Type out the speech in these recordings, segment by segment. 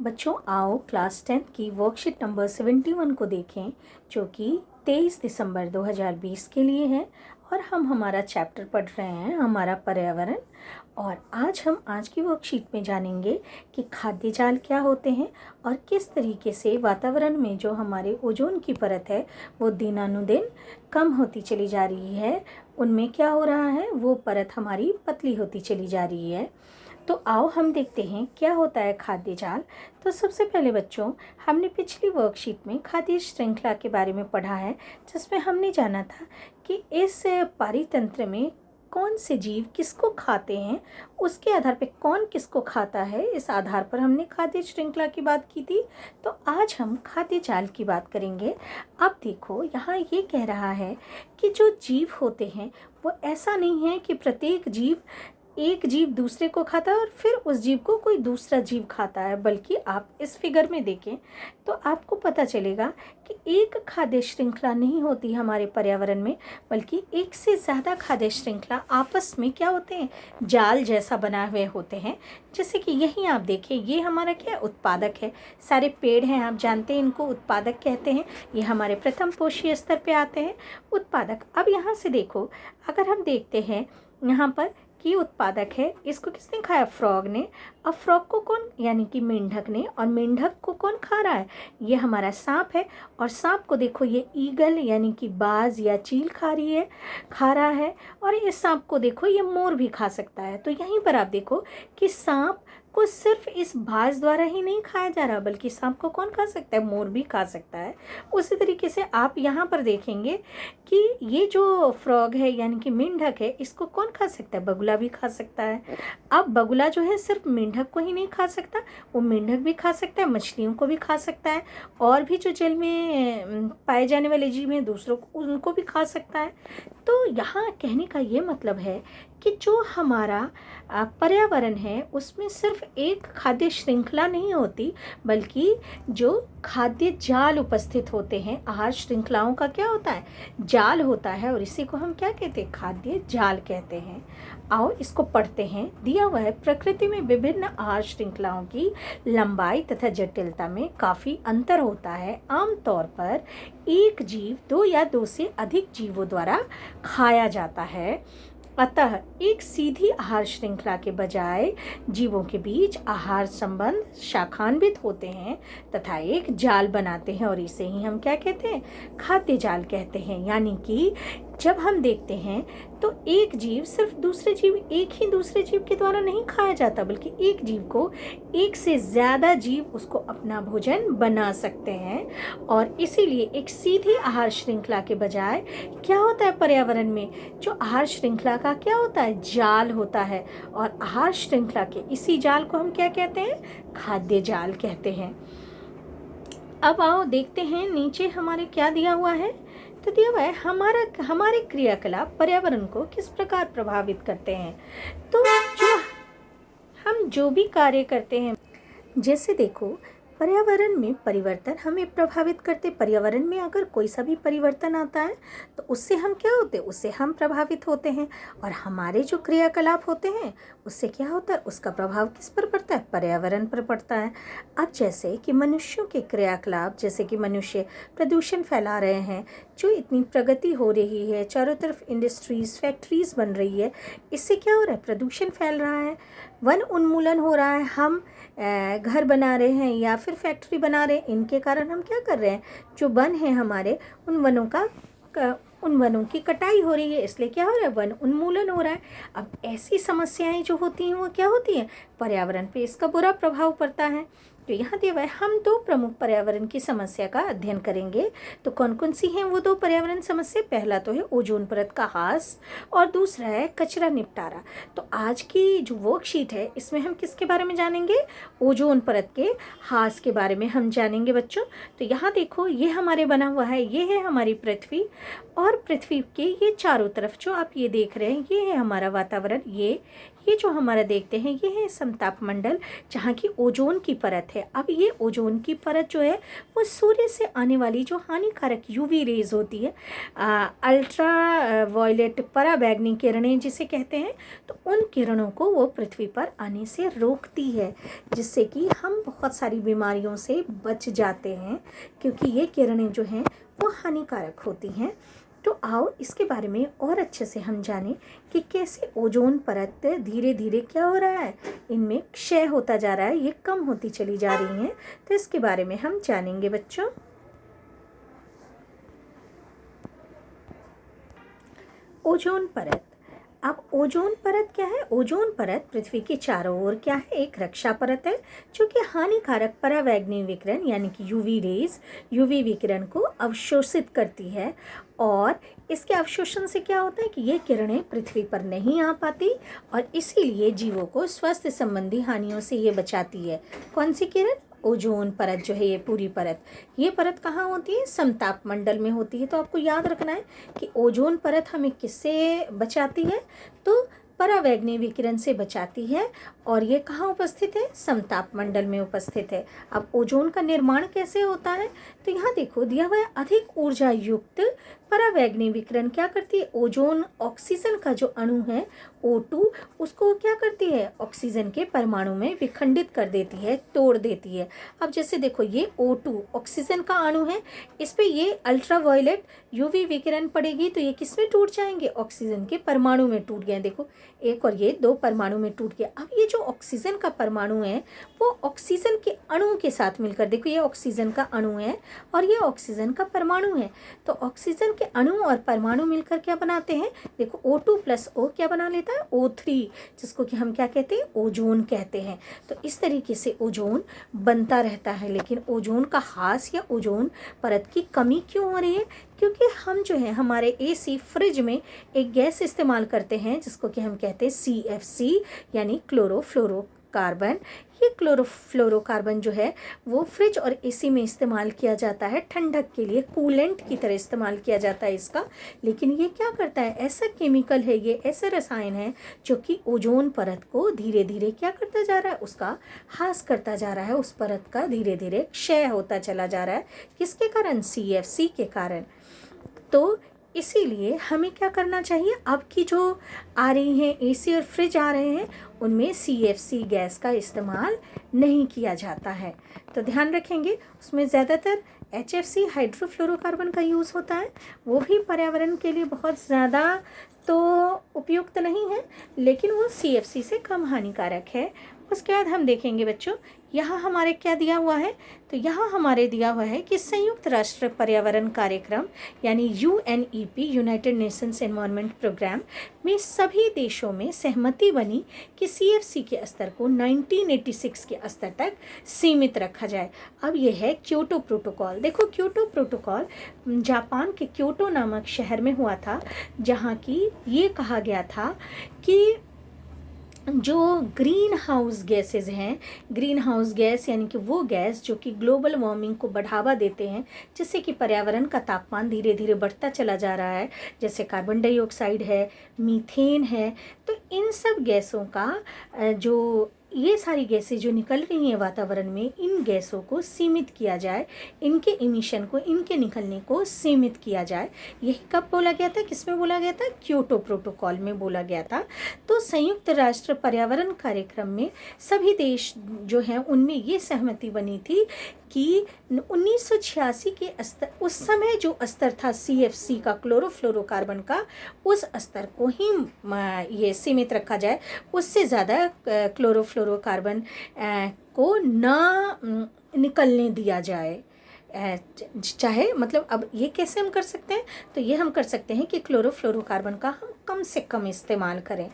बच्चों आओ class 10th की वर्कशीट नंबर 71 को देखें, जो कि 23 दिसंबर 2020 के लिए है। और हम हमारा चैप्टर पढ़ रहे हैं, हमारा पर्यावरण। और आज की वर्कशीट में जानेंगे कि खाद्य जाल क्या होते हैं और किस तरीके से वातावरण में जो हमारे ओजोन की परत है वो दिनानुदिन कम होती चली जा रही है। उनमें क्या हो रहा है, वो परत हमारी पतली होती चली जा रही है। तो आओ हम देखते हैं क्या होता है खाद्य जाल। तो सबसे पहले बच्चों, हमने पिछली वर्कशीट में खाद्य श्रृंखला के बारे में पढ़ा है, जिसमें हमने जाना था कि इस पारितंत्र में कौन से जीव किसको खाते हैं, उसके आधार पर कौन किसको खाता है, इस आधार पर हमने खाद्य श्रृंखला की बात की थी। तो आज हम खाद्य जाल की बात करेंगे। अब देखो, यहाँ ये कह रहा है कि जो जीव होते हैं वो ऐसा नहीं है कि प्रत्येक जीव एक जीव दूसरे को खाता है और फिर उस जीव को कोई दूसरा जीव खाता है, बल्कि आप इस फिगर में देखें तो आपको पता चलेगा कि एक खाद्य श्रृंखला नहीं होती हमारे पर्यावरण में, बल्कि एक से ज़्यादा खाद्य श्रृंखला आपस में क्या होते हैं, जाल जैसा बना हुए होते हैं। जैसे कि यहीं आप देखें, ये हमारा क्या उत्पादक है, सारे पेड़ हैं, आप जानते हैं इनको उत्पादक कहते हैं। ये हमारे प्रथम पोषीय स्तर पे आते हैं, उत्पादक। अब यहाँ से देखो, अगर हम देखते हैं यहाँ पर कि उत्पादक है, इसको किसने खाया, फ्रॉग ने। अब फ्रॉग को कौन, यानी कि मेंढक ने, और मेंढक को कौन खा रहा है, ये हमारा सांप है। और सांप को देखो, ये ईगल यानी कि बाज या चील खा रहा है। और इस सांप को देखो, ये मोर भी खा सकता है। तो यहीं पर आप देखो कि सांप को सिर्फ इस बाज द्वारा ही नहीं खाया जा रहा, बल्कि सांप को कौन खा सकता है, मोर भी खा सकता है। उसी तरीके से आप यहाँ पर देखेंगे कि ये जो फ्रॉग है यानी कि मेंढक है, इसको कौन खा सकता है, बगुला भी खा सकता है। अब बगुला जो है सिर्फ मेंढक को ही नहीं खा सकता, वो मेंढक भी खा सकता है, मछलियों को भी खा सकता है, और भी जो जल में पाए जाने वाले जीव हैं दूसरों को, उनको भी खा सकता है। तो यहाँ कहने का ये मतलब है कि जो हमारा पर्यावरण है उसमें सिर्फ एक खाद्य श्रृंखला नहीं होती, बल्कि जो खाद्य जाल उपस्थित होते हैं, आहार श्रृंखलाओं का क्या होता है, जाल होता है। और इसी को हम क्या कहते हैं, खाद्य जाल कहते हैं। आओ इसको पढ़ते हैं। दिया हुआ है, प्रकृति में विभिन्न आहार श्रृंखलाओं की लंबाई तथा जटिलता में काफ़ी अंतर होता है। आमतौर पर एक जीव दो या दो से अधिक जीवों द्वारा खाया जाता है। अतः एक सीधी आहार श्रृंखला के बजाय जीवों के बीच आहार संबंध शाखान्वित होते हैं तथा एक जाल बनाते हैं, और इसे ही हम क्या कहते हैं, खाद्य जाल कहते हैं। यानी कि जब हम देखते हैं तो एक जीव सिर्फ एक ही दूसरे जीव के द्वारा नहीं खाया जाता, बल्कि एक जीव को एक से ज़्यादा जीव उसको अपना भोजन बना सकते हैं। और इसीलिए एक सीधी आहार श्रृंखला के बजाय क्या होता है पर्यावरण में, जो आहार श्रृंखला का क्या होता है, जाल होता है। और आहार श्रृंखला के इसी जाल को हम क्या कहते हैं, खाद्य जाल कहते हैं। अब आओ देखते हैं नीचे हमारे क्या दिया हुआ है। तो दिया हुआ है, हमारे क्रियाकलाप पर्यावरण को किस प्रकार प्रभावित करते हैं। तो हम जो भी कार्य करते हैं, जैसे देखो पर्यावरण में परिवर्तन हमें प्रभावित करते। पर्यावरण में अगर कोई सा भी परिवर्तन आता है तो उससे हम क्या होते हैं, उससे हम प्रभावित होते हैं। और हमारे जो क्रियाकलाप होते हैं उससे क्या होता है, उसका प्रभाव किस पर पड़ता है, पर्यावरण पर पड़ता है। अब जैसे कि मनुष्यों के क्रियाकलाप, जैसे कि मनुष्य प्रदूषण फैला रहे हैं, जो इतनी प्रगति हो रही है, चारों तरफ इंडस्ट्रीज फैक्ट्रीज बन रही है, इससे क्या हो रहा है, प्रदूषण फैल रहा है, वन उन्मूलन हो रहा है। हम घर बना रहे हैं या फिर फैक्ट्री बना रहे हैं, इनके कारण हम क्या कर रहे हैं, जो वन है हमारे, उन वनों की कटाई हो रही है, इसलिए क्या हो रहा है, वन उन्मूलन हो रहा है। अब ऐसी समस्याएं जो होती हैं वो क्या होती हैं, पर्यावरण पे इसका बुरा प्रभाव पड़ता है। तो यहाँ दिया हुआ है, हम दो प्रमुख पर्यावरण की समस्या का अध्ययन करेंगे। तो कौन कौन सी हैं वो दो पर्यावरण समस्या, पहला तो है ओजोन परत का ह्रास और दूसरा है कचरा निपटारा। तो आज की जो वर्कशीट है इसमें हम किसके बारे में जानेंगे, ओजोन परत के ह्रास के बारे में हम जानेंगे बच्चों। तो यहाँ देखो, ये हमारे बना हुआ है, ये है हमारी पृथ्वी, और पृथ्वी के ये चारों तरफ जो आप ये देख रहे हैं, ये है हमारा वातावरण, ये ये जो हमारा देखते हैं ये है समताप मंडल, जहाँ की ओजोन की परत है। अब ये ओजोन की परत जो है वो सूर्य से आने वाली जो हानिकारक यूवी रेज होती है, अल्ट्रा वायलेट पराबैंगनी किरणें जिसे कहते हैं, तो उन किरणों को वो पृथ्वी पर आने से रोकती है, जिससे कि हम बहुत सारी बीमारियों से बच जाते हैं, क्योंकि ये किरणें जो हैं वो हानिकारक होती हैं। तो आओ इसके बारे में और अच्छे से हम जानें कि कैसे ओजोन परत धीरे धीरे क्या हो रहा है, इनमें क्षय होता जा रहा है, ये कम होती चली जा रही हैं। तो इसके बारे में हम जानेंगे बच्चों। ओजोन परत। अब ओजोन परत क्या है? ओजोन परत पृथ्वी के चारों ओर क्या है? एक रक्षा परत है जो कि हानिकारक परावैंगनी विकिरण यानी कि यूवी रेज, यूवी विकिरण को अवशोषित करती है। और इसके अवशोषण से क्या होता है कि ये किरणें पृथ्वी पर नहीं आ पाती और इसीलिए जीवों को स्वास्थ्य संबंधी हानियों से ये बचाती है। कौन सी किरण? ओजोन परत जो है, ये पूरी परत। ये परत कहाँ होती है? समताप मंडल में होती है। तो आपको याद रखना है कि ओजोन परत हमें किससे बचाती है? तो परावैंगनी विकिरण से बचाती है। और ये कहाँ उपस्थित है? समताप मंडल में उपस्थित है। अब ओजोन का निर्माण कैसे होता है? तो यहाँ देखो दिया हुआ है, अधिक ऊर्जा युक्त परावैंगनी विकिरण क्या करती है? ओजोन ऑक्सीजन का जो अणु है O2, उसको क्या करती है? ऑक्सीजन के परमाणु में विखंडित कर देती है, तोड़ देती है। अब जैसे देखो ये O2 ऑक्सीजन का अणु है, इस पे ये अल्ट्रावायलेट यूवी विकिरण पड़ेगी तो ये किस में टूट जाएंगे? ऑक्सीजन के परमाणु में टूट गए। देखो एक और ये दो परमाणु में टूट गया। अब ये जो ऑक्सीजन का परमाणु है वो ऑक्सीजन के अणु के साथ मिलकर, देखो ये ऑक्सीजन का अणु है और ये ऑक्सीजन का परमाणु है, तो ऑक्सीजन के अणु और परमाणु मिलकर क्या बनाते हैं? देखो O2 प्लस O क्या बना लेता है? O3, जिसको कि हम क्या कहते हैं? ओजोन कहते हैं। तो इस तरीके से ओजोन बनता रहता है। लेकिन ओजोन का ह्रास या ओजोन परत की कमी क्यों हो रही है? क्योंकि हम जो है हमारे AC फ्रिज में एक गैस इस्तेमाल करते हैं जिसको कि हम कहते हैं CFC यानी क्लोरोफ्लोरोकार्बन। ये क्लोरोफ्लोरोकार्बन जो है वो फ्रिज और AC में इस्तेमाल किया जाता है, ठंडक के लिए कूलेंट की तरह इस्तेमाल किया जाता है इसका। लेकिन ये क्या करता है? ऐसा केमिकल है, ये ऐसा रसायन है जो कि ओजोन परत को धीरे धीरे क्या करता जा रहा है? उसका ह्रास करता जा रहा है, उस परत का धीरे धीरे क्षय होता चला जा रहा है। किसके कारण? CFC के कारण। तो इसीलिए हमें क्या करना चाहिए? अब की जो आ रही हैं AC और फ्रिज आ रहे हैं उनमें CFC गैस का इस्तेमाल नहीं किया जाता है, तो ध्यान रखेंगे। उसमें ज़्यादातर HFC हाइड्रोफ्लोरोकार्बन का यूज़ होता है, वो भी पर्यावरण के लिए बहुत ज़्यादा तो उपयुक्त नहीं है, लेकिन वो CFC से कम हानिकारक है। उसके बाद हम देखेंगे बच्चों, यहाँ हमारे क्या दिया हुआ है? तो यहाँ हमारे दिया हुआ है कि संयुक्त राष्ट्र पर्यावरण कार्यक्रम यानी UNEP, United Nations environment programme में सभी देशों में सहमति बनी कि CFC के स्तर को 1986 के स्तर तक सीमित रखा जाए। अब ये है क्योटो प्रोटोकॉल। देखो क्योटो प्रोटोकॉल जापान के क्योटो नामक शहर में हुआ था, जहाँ की ये कहा गया था कि जो ग्रीन हाउस गैसेज हैं, ग्रीन हाउस गैस यानी कि वो गैस जो कि ग्लोबल वार्मिंग को बढ़ावा देते हैं, जिससे कि पर्यावरण का तापमान धीरे धीरे बढ़ता चला जा रहा है, जैसे कार्बन डाइऑक्साइड है, मीथेन है, तो इन सब गैसों का जो ये सारी गैसें जो निकल रही हैं वातावरण में, इन गैसों को सीमित किया जाए, इनके इमिशन को, इनके निकलने को सीमित किया जाए। यही कब बोला गया था? किस में बोला गया था? क्योटो प्रोटोकॉल में बोला गया था। तो संयुक्त राष्ट्र पर्यावरण कार्यक्रम में सभी देश जो हैं उनमें ये सहमति बनी थी कि 1986 के स्तर, उस समय जो स्तर था CFC का, क्लोरोफ्लोरोकार्बन का, उस स्तर को ही ये सीमित रखा जाए, उससे ज़्यादा क्लोरोफ्लोरोकार्बन को ना निकलने दिया जाए। चाहे मतलब अब ये कैसे हम कर सकते हैं? तो ये हम कर सकते हैं कि क्लोरोफ्लोरोकार्बन का हम कम से कम इस्तेमाल करें।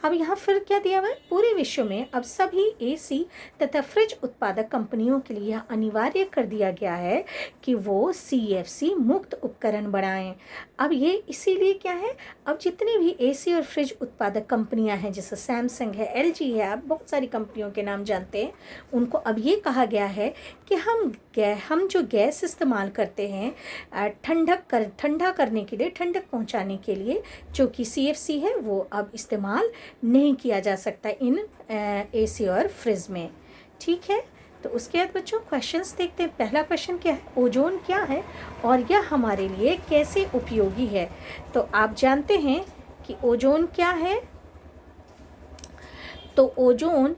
अब यहाँ फिर क्या दिया हुआ है? पूरे विश्व में अब सभी AC तथा फ्रिज उत्पादक कंपनियों के लिए अनिवार्य कर दिया गया है कि वो CFC मुक्त उपकरण बनाएं। अब ये इसीलिए क्या है? अब जितनी भी AC और फ्रिज उत्पादक कंपनियां हैं, जैसे सैमसंग है, LG है, आप बहुत सारी कंपनियों के नाम जानते हैं, उनको अब ये कहा गया है कि हम जो गैस इस्तेमाल करते हैं ठंडा करने के लिए, ठंडक पहुंचाने के लिए, जो कि CFC है, वो अब इस्तेमाल इस्तेमाल नहीं किया जा सकता इन एसी और फ्रिज में। ठीक है, तो उसके बाद बच्चों क्वेश्चंस देखते हैं। पहला क्वेश्चन क्या है, ओजोन क्या है और यह हमारे लिए कैसे उपयोगी है। तो आप जानते हैं कि ओजोन क्या है। तो ओजोन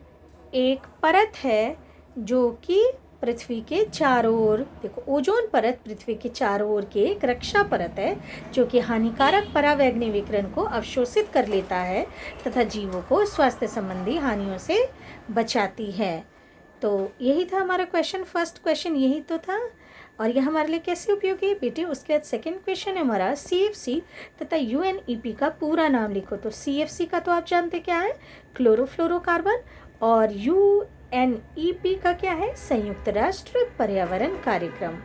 एक परत है जो कि पृथ्वी के चारों ओर, देखो ओजोन परत पृथ्वी के चारों ओर की एक रक्षा परत है जो कि हानिकारक परावैंगनी विकिरण को अवशोषित कर लेता है तथा जीवों को स्वास्थ्य संबंधी हानियों से बचाती है। तो यही था हमारा क्वेश्चन, फर्स्ट क्वेश्चन यही तो था, और यह हमारे लिए कैसे उपयोगी है बेटे। उसके बाद सेकंड क्वेश्चन है हमारा CFC तथा UNEP का पूरा नाम लिखो। तो CFC का तो आप जानते क्या है, क्लोरोफ्लोरोकार्बन, और UNEP का क्या है, संयुक्त राष्ट्र पर्यावरण कार्यक्रम।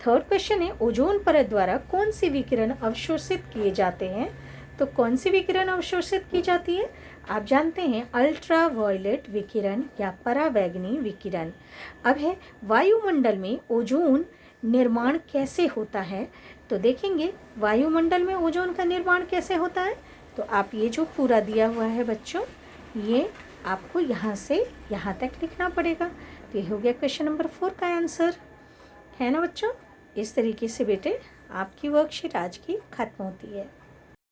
थर्ड क्वेश्चन है ओजोन परत द्वारा कौन सी विकिरण अवशोषित किए जाते हैं। तो कौन सी विकिरण अवशोषित की जाती है, आप जानते हैं अल्ट्रा वायलेट विकिरण या परावैंगनी विकिरण। अब है वायुमंडल में ओजोन निर्माण कैसे होता है। तो देखेंगे वायुमंडल में ओजोन का निर्माण कैसे होता है। तो आप ये जो पूरा दिया हुआ है बच्चों, ये आपको यहाँ से यहाँ तक लिखना पड़ेगा। तो ये हो गया क्वेश्चन नंबर 4 का आंसर, है ना बच्चों। इस तरीके से बेटे आपकी वर्कशीट आज की खत्म होती है।